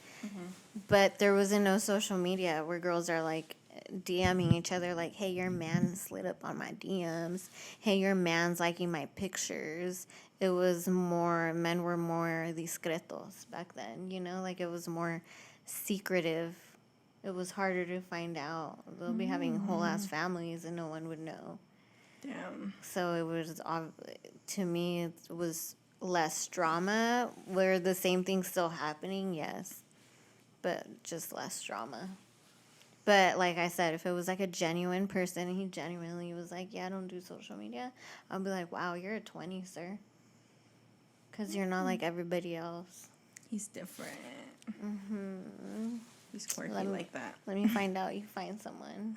But there wasn't no social media where girls are like DMing each other like, hey, your man slid up on my DMs. Hey, your man's liking my pictures. It was more, men were more discretos back then, you know? Like, it was more secretive. It was harder to find out. They'll be having whole ass families and no one would know. Damn. So it was, to me, it was less drama. Were the same thing still happening? Yes. But just less drama. But like I said, if it was like a genuine person and he genuinely was like, yeah, I don't do social media, I'll be like, wow, you're a 20, sir. Because you're not like everybody else. He's different. Mm-hmm. He's quirky Let me- like that. Let me find out you find someone.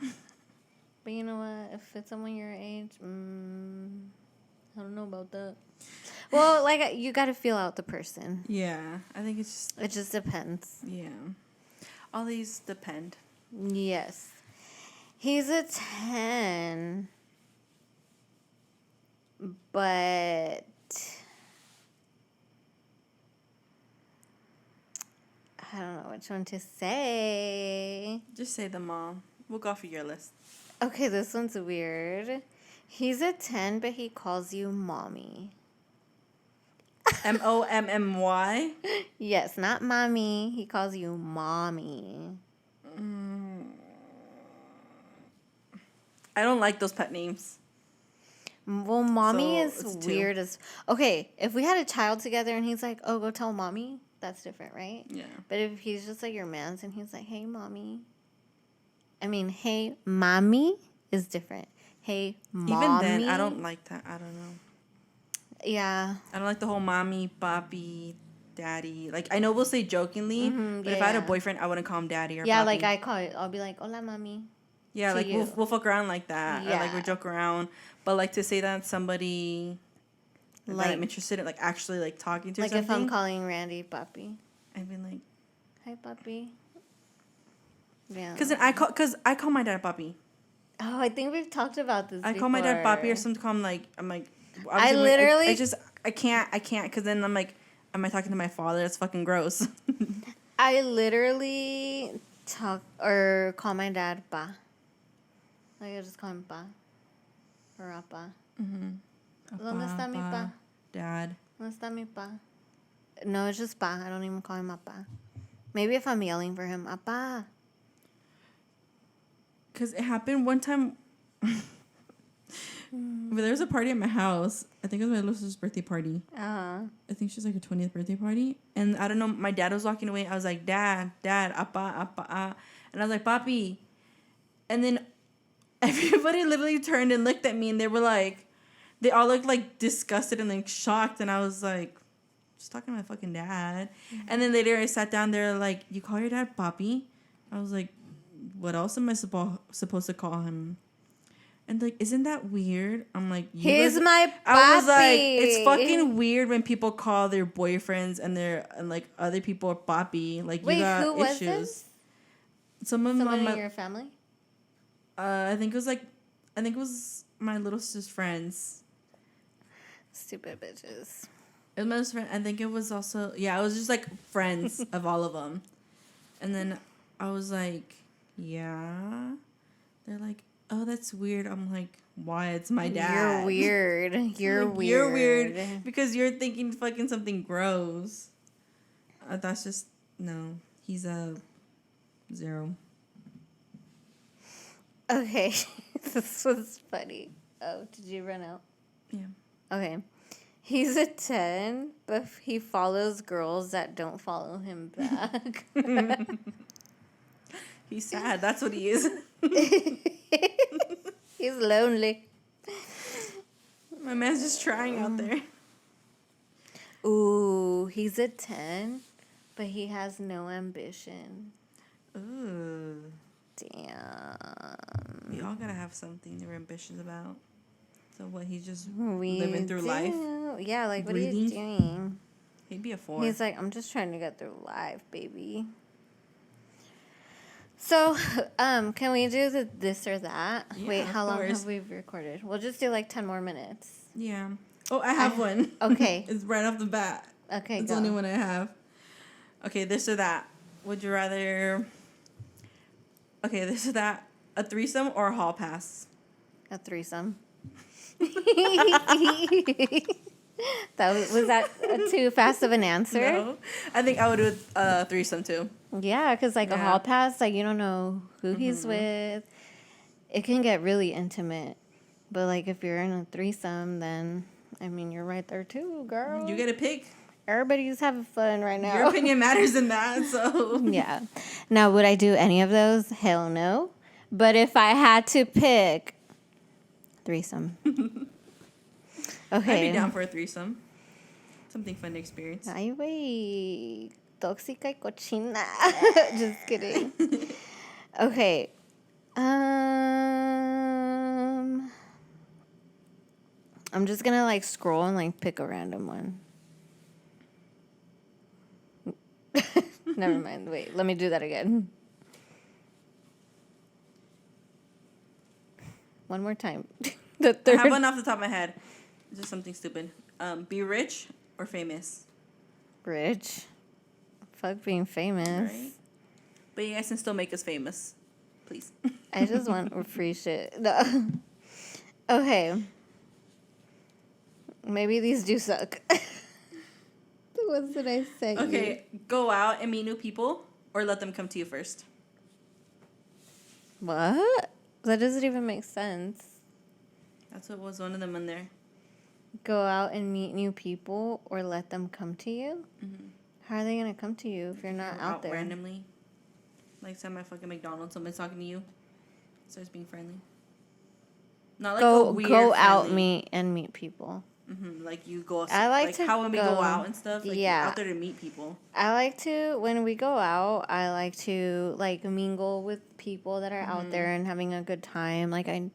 But you know what? If it's someone your age, I don't know about that. Well, like, you got to feel out the person. Yeah. I think it's just... It just depends. Yeah. All these depend. Yes. He's a 10. But I don't know which one to say. Just say them all. We'll go off of your list. Okay, this one's weird. He's a 10, but he calls you mommy. MOMMY. Yes, not mommy. He calls you mommy. I don't like those pet names. Well, mommy So, is it's 2. weird as... Okay, if we had a child together and he's like, oh, go tell mommy, that's different, right? Yeah. But if he's just like your man's and he's like, hey, mommy. I mean, hey, mommy is different. Hey, mommy. Even then, I don't like that. I don't know. Yeah. I don't like the whole mommy, papi, daddy. Like, I know we'll say jokingly, but if I had a yeah. boyfriend, I wouldn't call him daddy or Yeah, papi. like I call it. I'll be like, hola, mommy. Yeah, to like you. we'll fuck around like that. Or like Yeah. we joke around. But like to say that somebody that I'm Like- interested in, like actually like talking to or Like something. if I'm calling Randy papi. I'd be like, Hi, papi. Yeah. because I call my dad papi. Oh, I think we've talked about this I call my dad papi, or before. sometimes call him like I'm like. I obviously, literally- I just I can't because then I'm like, am I talking to my father? That's fucking gross. I literally talk or call my dad pa. Like I just call him pa. Or apa. ¿Dónde está mi pa? Dad. ¿Dónde está mi pa? No, it's just pa. I don't even call him apa. Maybe if I'm yelling for him, apa. Because it happened one time. But there was a party at my house. I think it was my little sister's birthday party. Uh-huh. I think she was like her 20th birthday party. And I don't know, my dad was walking away. I was like, Dad, apa. And I was like, Papi. And then everybody literally turned and looked at me and they were like, they all looked like disgusted and like shocked. And I was like, just talking to my fucking dad. And then later I sat down there like, you call your dad Papi? I was like, what else am I supposed to call him? And like, isn't that weird? I'm like, He's my papi. I was like, it's fucking weird when people call their boyfriends and like other people papi. Like, Wait, you got who was issues. this? Someone Someone my, in your family? I think it was my little sister's friends. Stupid bitches. It was my little friend. I think it was also, yeah, it was just like friends of all of them. And then I was like, yeah. They're like, oh, that's weird. I'm like, why? It's my dad. You're weird. You're Like, weird. You're weird because you're thinking fucking something gross. That's just, no. He's a 0. Okay. This was funny. Oh, did you run out? Yeah. Okay. He's a 10, but he follows girls that don't follow him back. He's sad. That's what he is. He's lonely. My man's just trying out there. Ooh, he's a 10, but he has no ambition. Ooh. Damn. We all gotta have something they're ambitious about. So what, he's just We living through life? Yeah, like, what are you Breathing? doing? He'd be a 4. He's like, I'm just trying to get through life, baby. So, can we do this or that? Yeah, Wait, of how long course. have we recorded? We'll just do like 10 more minutes. Yeah. Oh, I have one. Okay. It's right off the bat. Okay, It's go. the only one I have. Okay, this or that. Would you rather... Okay, this or that. A threesome or a hall pass? A threesome. Was that too fast of an answer? No. I think I would do a threesome too. Yeah, because like a Yeah. hall pass, like you don't know who he's with. It can get really intimate. But like if you're in a threesome, then I mean you're right there too, girl. You get to pick. Everybody's having fun right now. Your opinion matters in that, so... Yeah. Now, would I do any of those? Hell no. But if I had to pick, threesome. Okay. I'd be down for a threesome. Something fun to experience. Ay, wey. Tóxica y cochina. Just kidding. Okay. I'm just gonna like scroll and like pick a random one. Never mind. Wait, let me do that again. One more time. The I third. have one off the top of my head. Just something stupid. Be rich or famous? Rich. Fuck being famous. Right? But you guys can still make us famous. Please. I just want free shit. No. Okay. Maybe these do suck. What did I say? Okay, go out and meet new people or let them come to you first. What? That doesn't even make sense. That's what was one of them in there. Go out and meet new people or let them come to you? Mm-hmm. How are they going to come to you if you're not out there? Randomly. Like, say I'm at fucking McDonald's, someone's talking to you, starts being friendly. Not like a weird go out friendly. meet people. Mm-hmm. Like you go. I like to how when we go out and stuff. Like yeah. you're out there to meet people. I like to when we go out. I like to like mingle with people that are out there and having a good time. Like I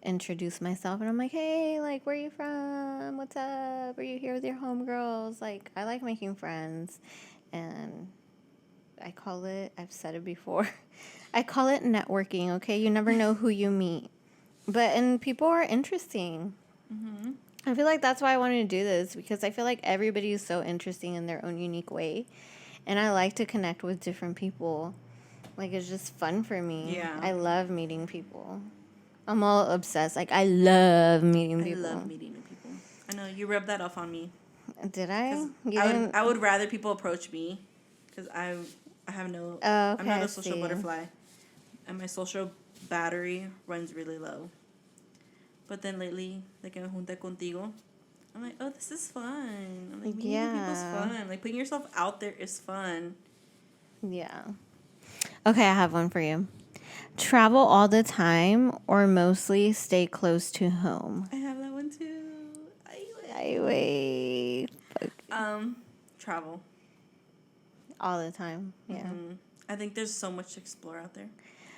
introduce myself and I'm like, hey, like where are you from? What's up? Are you here with your homegirls? Like I like making friends, and I call it. I've said it before. I call it networking. Okay, you never know who you meet, and people are interesting. Mm-hmm. I feel like that's why I wanted to do this, because I feel like everybody is so interesting in their own unique way. And I like to connect with different people. Like, it's just fun for me. Yeah. I love meeting people. I'm all obsessed. Like, I love meeting people. I love meeting new people. I know, you rubbed that off on me. Did I? I would rather people approach me, because I have no... Oh, okay, I'm not a social butterfly. And my social battery runs really low. But then lately, like in Junta Contigo, I'm like, oh, this is fun. I'm like, meeting new people's fun. Like, putting yourself out there is fun. Yeah. Okay, I have one for you. Travel all the time or mostly stay close to home? I have that one too. Travel. All the time, yeah. Mm-hmm. I think there's so much to explore out there.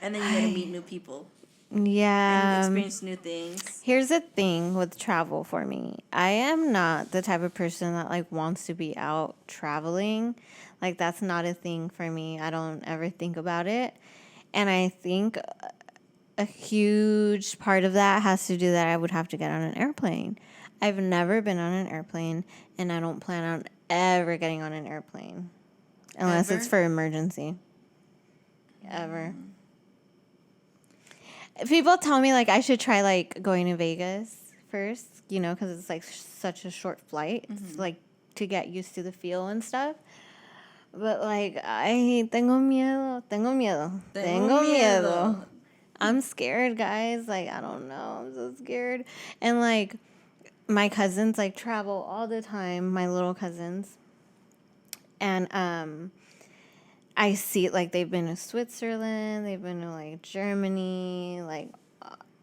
And then you gotta meet new people. Yeah. And experience new things. Here's the thing with travel for me. I am not the type of person that like wants to be out traveling. Like that's not a thing for me. I don't ever think about it. And I think a huge part of that has to do that I would have to get on an airplane. I've never been on an airplane, and I don't plan on ever getting on an airplane unless it's for emergency. Ever. People tell me like I should try like going to Vegas first, you know, because it's like such a short flight. It's like to get used to the feel and stuff. But like I tengo miedo. I'm scared, guys. Like I don't know, I'm so scared. And like my cousins like travel all the time, my little cousins, and I see like they've been to Switzerland, they've been to like Germany, like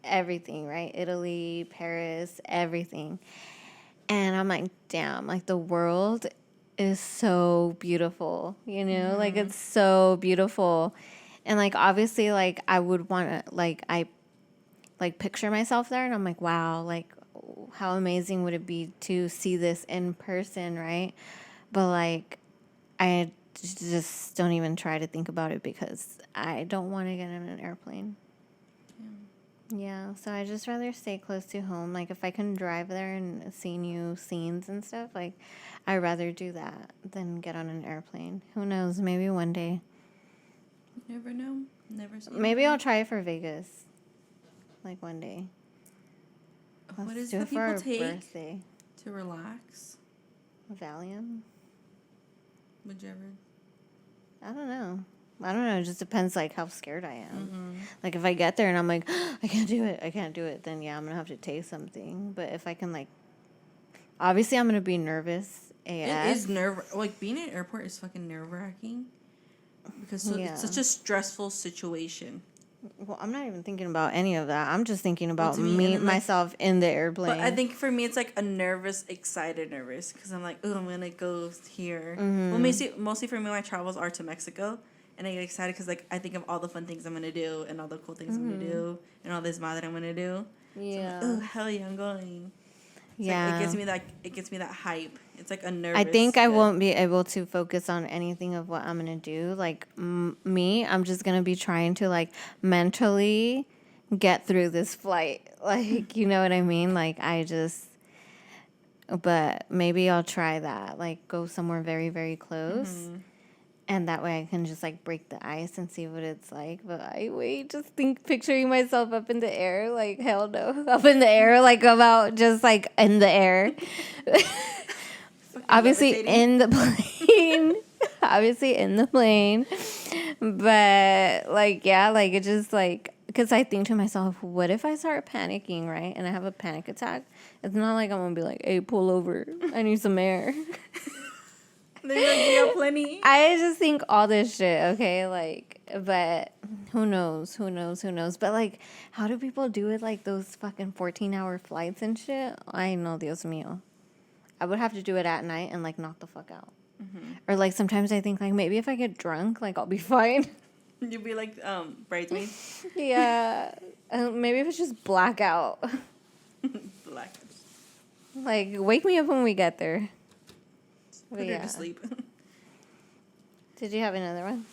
everything, right? Italy, Paris, everything. And I'm like, damn, like the world is so beautiful, you know? Like it's so beautiful. And like obviously like I would want to I picture myself there and I'm like, wow, like how amazing would it be to see this in person, right? But like I just don't even try to think about it because I don't want to get on an airplane. Yeah, so I just rather stay close to home. Like if I can drive there and see new scenes and stuff, like I'd rather do that than get on an airplane. Who knows? Maybe one day. Never know. Never say Maybe I'll try it for Vegas. Like one day. What is do the it for our people take birthday. to relax? Valium? Whichever. I don't know. It just depends like how scared I am. Like if I get there and I'm like, I can't do it, then yeah, I'm gonna have to take something. But if I can like, obviously I'm gonna be nervous AF. It is like being in an airport is fucking nerve-wracking because it's such a stressful situation. Well, I'm not even thinking about any of that. I'm just thinking about myself in the airplane. But I think for me, it's like a excited nervous because I'm like, oh, I'm gonna go here. Well, mostly for me, my travels are to Mexico. And I get excited because, like, I think of all the fun things I'm going to do and all the cool things I'm going to do and all this that I'm going to do. Yeah. So I'm like, oh, hell yeah, I'm going. It's yeah. Like, it gets me that hype. It's like a nervous. I think I won't be able to focus on anything of what I'm going to do. Like, me, I'm just going to be trying to, like, mentally get through this flight. Like, you know what I mean? Like, but maybe I'll try that. Like, go somewhere very, very close. And that way I can just like break the ice and see what it's like. But picturing myself up in the air, like hell no. Up in the air, like about just like in the air. Obviously levitating. in the plane. Obviously in the plane. But like, yeah, like it just like, because I think to myself, what if I start panicking, right? And I have a panic attack? It's not like I'm going to be like, hey, pull over. I need some air. They're like, we have plenty. I just think all this shit, okay? Like, but who knows? But like, how do people do it? Like those fucking 14-hour flights and shit? I know, Dios mío. I would have to do it at night and like knock the fuck out. Mm-hmm. Or like sometimes I think like maybe if I get drunk, like I'll be fine. You'd be like bridesmaid. Yeah. Maybe if it's just blackout. Black. Like, wake me up when we get there. Put her to sleep. Did you have another one?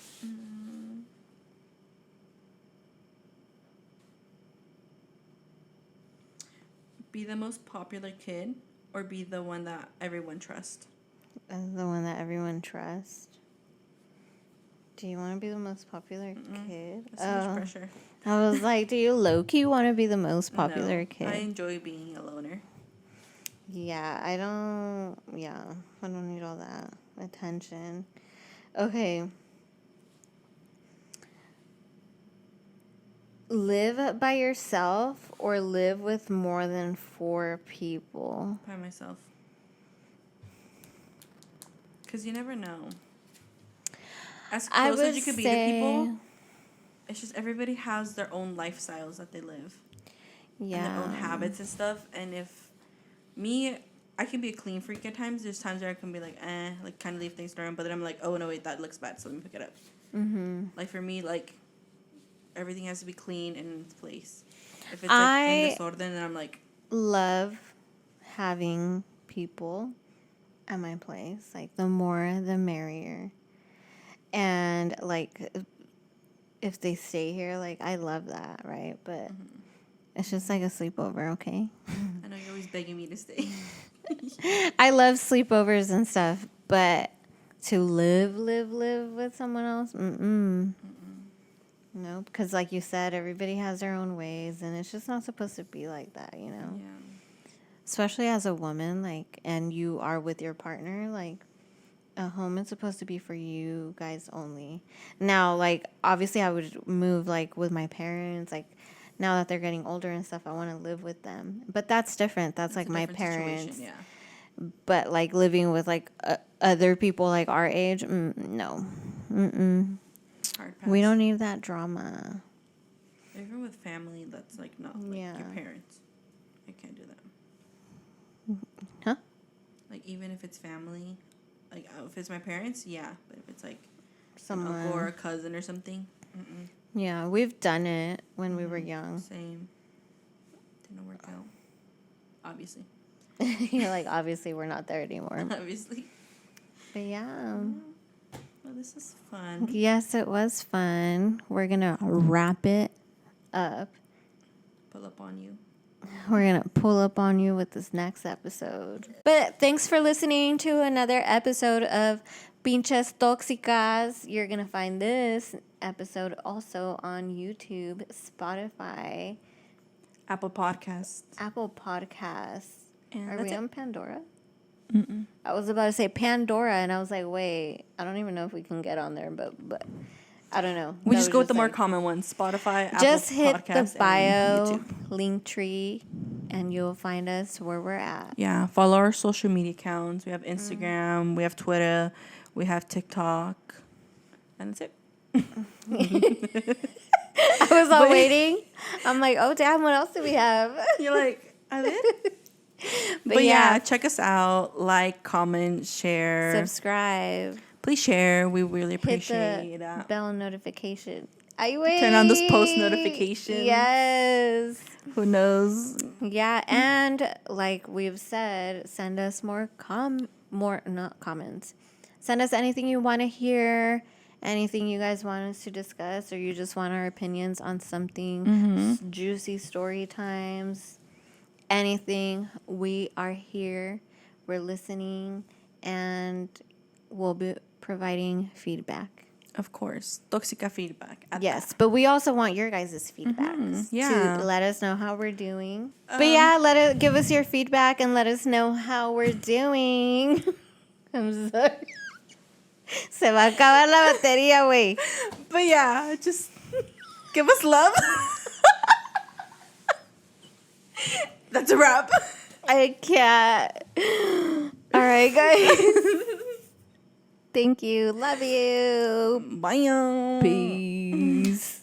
Be the most popular kid or be the one that everyone trusts? The one that everyone trusts. Do you want to be the most popular kid? That's so much pressure. I was like, do you low-key want to be the most popular kid? I enjoy being a loner. Yeah, I don't need all that attention. Okay. Live by yourself or live with more than 4 people? By myself. Because you never know. As close as you could be to people, it's just everybody has their own lifestyles that they live. Yeah. And their own habits and stuff. And if I can be a clean freak at times. There's times where I can be like, like kind of leave things around. But then I'm like, oh, no, wait, that looks bad. So let me pick it up. Mm-hmm. Like for me, like everything has to be clean and in its place. If it's like in desorden, then I'm like, love having people at my place. Like the more, the merrier. And like if they stay here, like I love that, right? But it's just like a sleepover, okay? I know you're always begging me to stay. I love sleepovers and stuff, but to live with someone else, no, because like you said, everybody has their own ways, and it's just not supposed to be like that, you know? Yeah. Especially as a woman, like, and you are with your partner, like, a home is supposed to be for you guys only. Now, like, obviously I would move, like, with my parents, like, now that they're getting older and stuff, I want to live with them. But that's different. That's like my parents. Yeah. But, like, living with, like, other people, like, our age, no. Hard pass. We don't need that drama. Even with family, that's, like, not, like, your parents. I can't do that. Huh? Like, even if it's family, like, if it's my parents, yeah. But if it's, like, Someone. an uncle or a cousin or something, Yeah, we've done it when we were young. Same. Didn't work out. Obviously. You're like, obviously, we're not there anymore. Obviously. But yeah. Well, this is fun. Yes, it was fun. We're going to wrap it up. Pull up on you. We're going to pull up on you with this next episode. But thanks for listening to another episode of Pinches Tóxicas. You're going to find this episode also on YouTube, Spotify, Apple Podcasts. And are we on Pandora? Mm-mm. I was about to say Pandora, and I was like, wait, I don't even know if we can get on there, but I don't know. We just go with the more common ones. Spotify, just Apple hit Podcasts, the bio and YouTube. link tree, and you'll find us where we're at. Yeah, follow our social media accounts. We have Instagram, we have Twitter, we have TikTok, and that's it. I was all waiting. I'm like, oh, damn, what else do we have? You're like, I did? But yeah, check us out. Like, comment, share. Subscribe. Please share. We really appreciate Hit the that. bell notification. I wait. Turn on those post notifications. Yes. Who knows? Yeah, and like we've said, send us more not comments. Send us anything you want to hear, anything you guys want us to discuss, or you just want our opinions on something, juicy story times, anything. We are here. We're listening, and we'll be providing feedback. Of course. Toxica feedback. at Yes, but we also want your guys' feedback yeah. to let us know how we're doing. But yeah, give us your feedback and let us know how we're doing. I'm sorry. Se va a acabar la batería, güey. But yeah, just give us love. That's a wrap. I can't. All right, guys. Thank you. Love you. Bye. Peace.